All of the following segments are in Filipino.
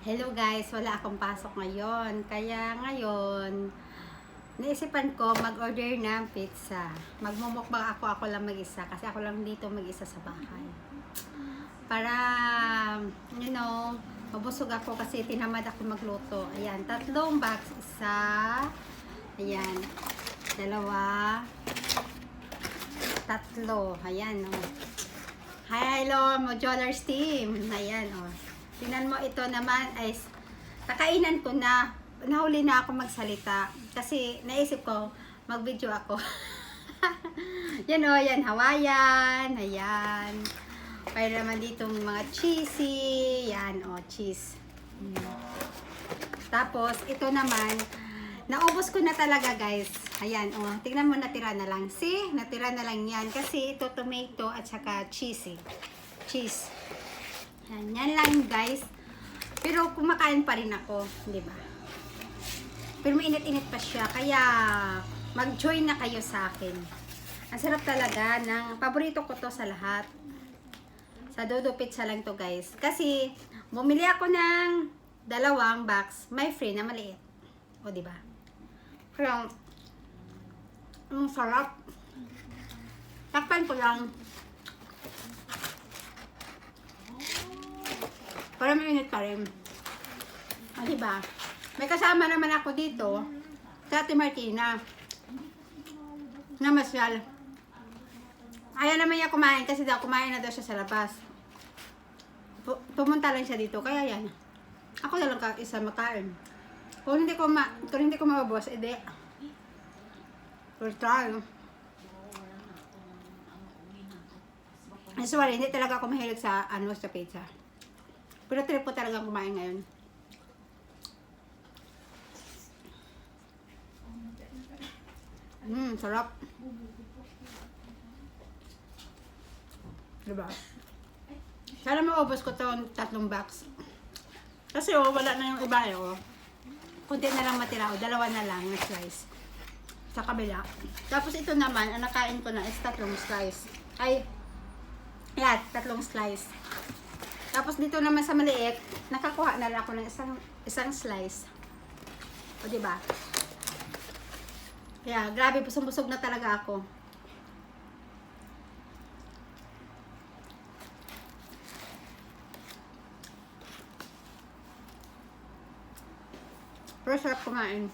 Hello guys, wala akong pasok ngayon. Kaya ngayon, naisipan ko mag-order ng pizza. Magmumukbang ako lang mag-isa kasi ako lang dito mag-isa sa bahay. Para, mabusog ako kasi tinamad ako magluto. Ayan, 3 box. Isa, ayan, 2, 3. Ayan, oh. Hello, Modulars team. Ayan, oh. Tingnan mo, ito naman ay kakainan ko na. Nahuli na ako magsalita kasi naisip ko mag-video ako. Yan o, yan, Hawaiian. Ayan. Para naman dito mga cheesy. Yan o, cheese. Tapos, ito naman, naubos ko na talaga guys. Ayan o, tingnan mo, natira na lang. See, natira na lang yan. Kasi ito tomato at saka cheesy. Cheese. Yan lang guys. Pero kumakain pa rin ako, di ba? Pero mainit-init pa siya, kaya mag-join na kayo sa akin. Ang sarap talaga ng paborito ko to sa lahat. Sa Dodo Pizza lang to guys. Kasi bumili ako ng 2 box, may free na maliit. O di ba? Kaya ang sarap. Takpan ko lang. Para mainit pa rin. O, diba? May kasama naman ako dito sa Ate Martina na masyal. Ayaw naman niya kumain kasi daw kumain na daw siya sa labas. Pumunta lang siya dito. Kaya yan. Ako na lang isa makain. Kung hindi ko mababos, edi. First try. Sorry, hindi talaga ako mahilig sa sa pizza. Pero trip ko talaga kumain ngayon. Sarap. Diba? Sana maubos ko itong 3 box. Kasi wala na yung iba kunti na lang matira 2 na lang na slice. Sa kabila. Tapos ito naman, ang nakain ko na is 3 slice. Ay, yan, 3 slice. Tapos dito naman sa maliit, nakakuha na lang ako ng isang slice. O diba? Kaya grabe, busog-busog na talaga ako. Pero sarap kumain.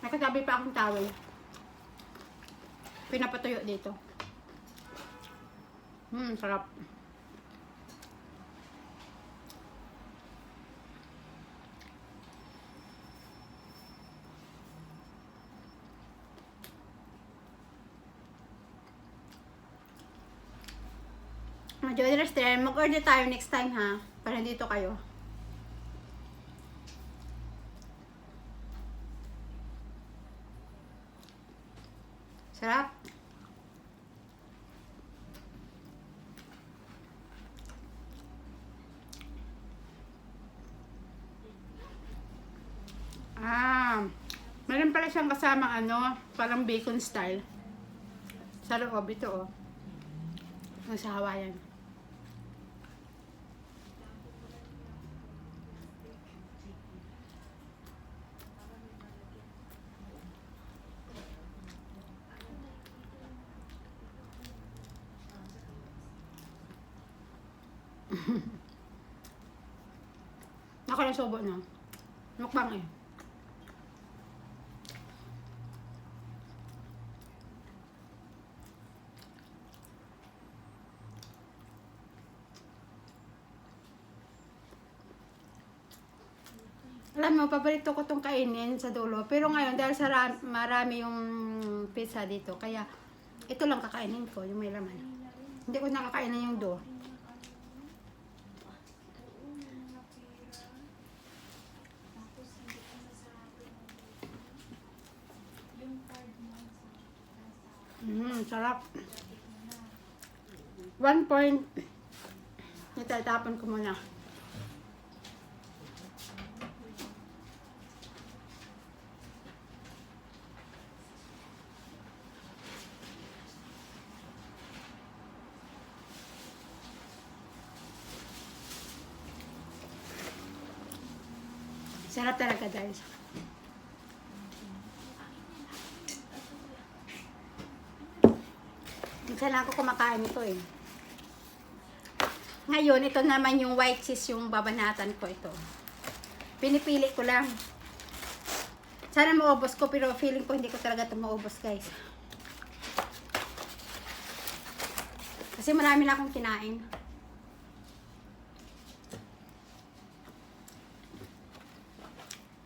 Nakatabi pa akong towel. Pinapatuyo dito. Sarap. Enjoy the restaurant. Mag-order tayo next time ha. Para dito kayo. Sarap. Meron pala siyang kasama parang bacon style. Sa loob ito sa Hawaiian. Ako na subo na. Mukbang Alam mo, paborito ko tong kainin sa dulo. Pero ngayon, dahil sa marami yung pizza dito, kaya ito lang kakainin ko, yung may laman. Hindi ko nakakainin yung dough. Sarap. 1 point. Itatapon ko muna. Sarap talaga guys. Minsan lang ako kumakain ito eh. Ngayon, ito naman yung white cheese yung babanatan ko ito. Pinipili ko lang. Sana maubos ko pero feeling ko hindi ko talaga ito maubos guys. Kasi marami na akong kinain.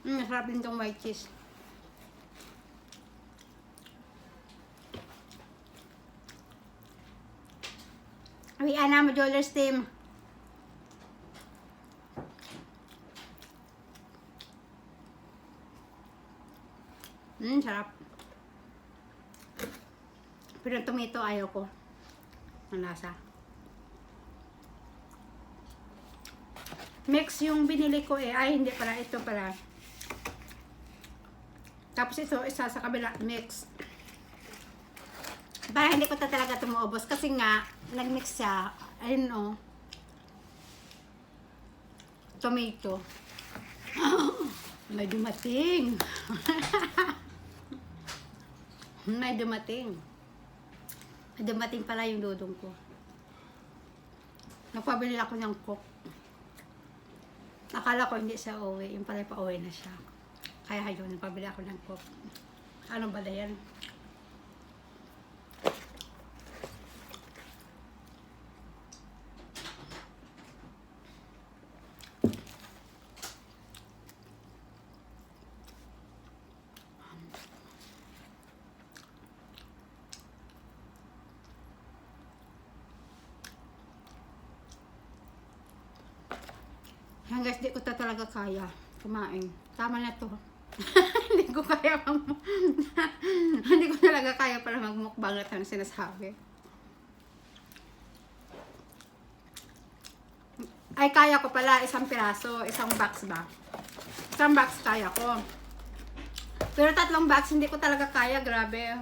Masarap din itong white cheese. Awian na mo, Jolers team. Sarap. Pero yung tomato ayaw ko. Ang lasa. Mix yung binili ko eh. Ay, hindi pala. Ito pala. Tapos ito, isa sa kabila. Mix. Para hindi ko talaga ito maubos. Kasi nga, nagmix siya. Ayun o. Tomato. May dumating. May dumating. May dumating pala yung dudong ko. Nagpabili ako ng cook. Akala ko hindi siya uwi. Yung pala pa-uwi na siya. Kaya yun, nagpabili ako ng cook. Ano ba na yan? Guys, di ko talaga kaya kumain. Tama na to. Hindi ko kaya hindi ko talaga kaya para magmukbang at ang sinasabi. Ay, kaya ko pala isang piraso, isang box ba? Isang box kaya ko. Pero 3 box hindi ko talaga kaya, grabe.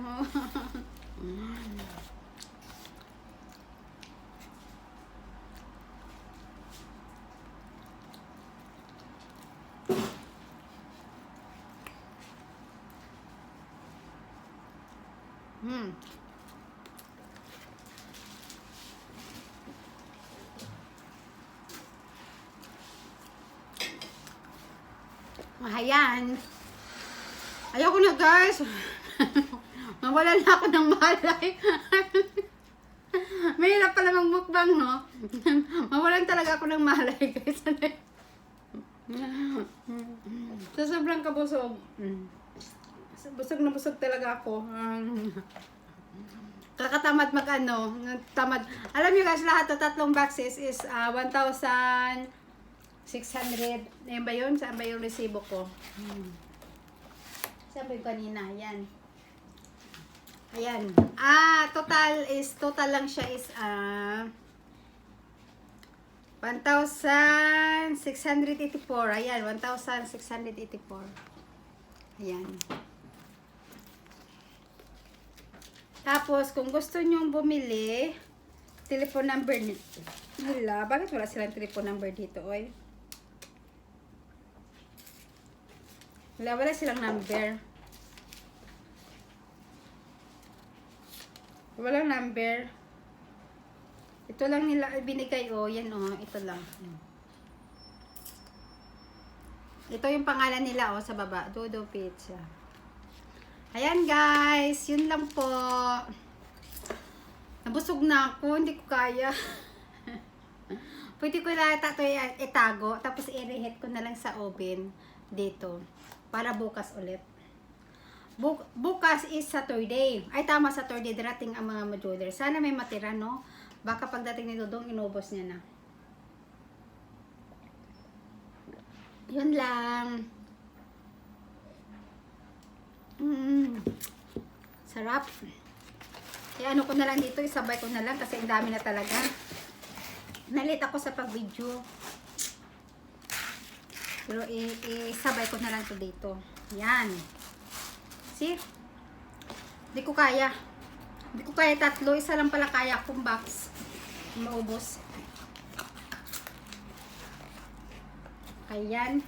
Ayan. Ayoko na guys. Mawalan na ako ng malay. Mahirap pala magmukbang, no? Mawalan talaga ako ng malay guys. So, sobrang kabusog. Busog na busog talaga ako. Kakatamad mag-ano. Tamad. Alam niyo guys, lahat ng 3 boxes is 1,600. Ayan ba yun? Saan ba yung resibo ko? Saan ba yung kanina? Ayan. Ayan. Total lang siya is 1,684. Ayan, 1,684. Ayan. Tapos, kung gusto nyong bumili, telephone number nila. Bakit wala silang telephone number dito, oy? Wala silang number. Walang number. Ito lang nila binigay, oh. Yan, oh. Ito lang. Ito yung pangalan nila, oh, sa baba. Dodo Pizza. Ayan, guys. Yun lang po. Nabusog na ako. Hindi ko kaya. Pwede ko lang ito itago. Tapos i-reheat ko na lang sa oven dito. Para bukas ulit. Bukas is Saturday. Ay, tama, Saturday. Darating ang mga modular. Sana may matira, no? Baka pagdating ni Dodong, inubos niya na. Yun lang. Sarap. Ano ko na lang dito, isabay ko na lang kasi ang dami na talaga. Nalit ako sa pag-video. Pero isabay ko na lang to dito. Yan. See? Hindi ko kaya. Hindi ko kaya 3. Isa lang pala kaya kung box. Maubos. Ayan.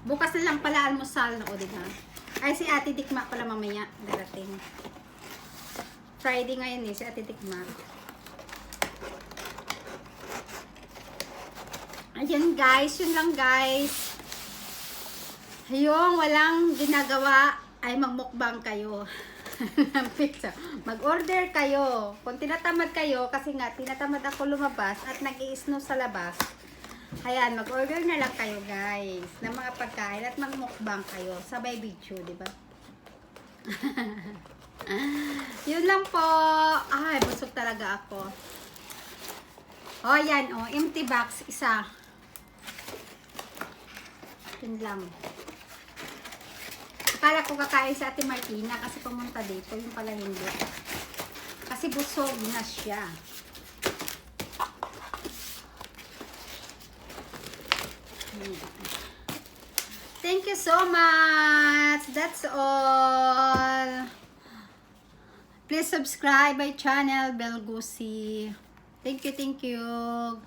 Bukas na lang pala almusal na, o diba? Ay, si Ate Dikma pala mamaya darating. Friday ngayon eh, si Ate Dikma. Ayan guys, yun lang guys. Yung walang ginagawa ay magmukbang kayo ng pizza. Mag-order kayo. Kung tinatamad kayo, kasi nga tinatamad ako lumabas at nag-i-snow sa labas. Ayan, mag-order na lang kayo guys ng mga pagkain at magmukbang kayo. Sabay video, di ba? Yun lang po. Ay, busog talaga ako. Oh, yan oh, empty box isa. Yun lang. Akala ko kakain sa Ate Martina kasi pumunta dito, yung pala hindi. Kasi busog na siya. Thank you so much. That's all. Please subscribe my channel, Belgusi. Thank you, thank you.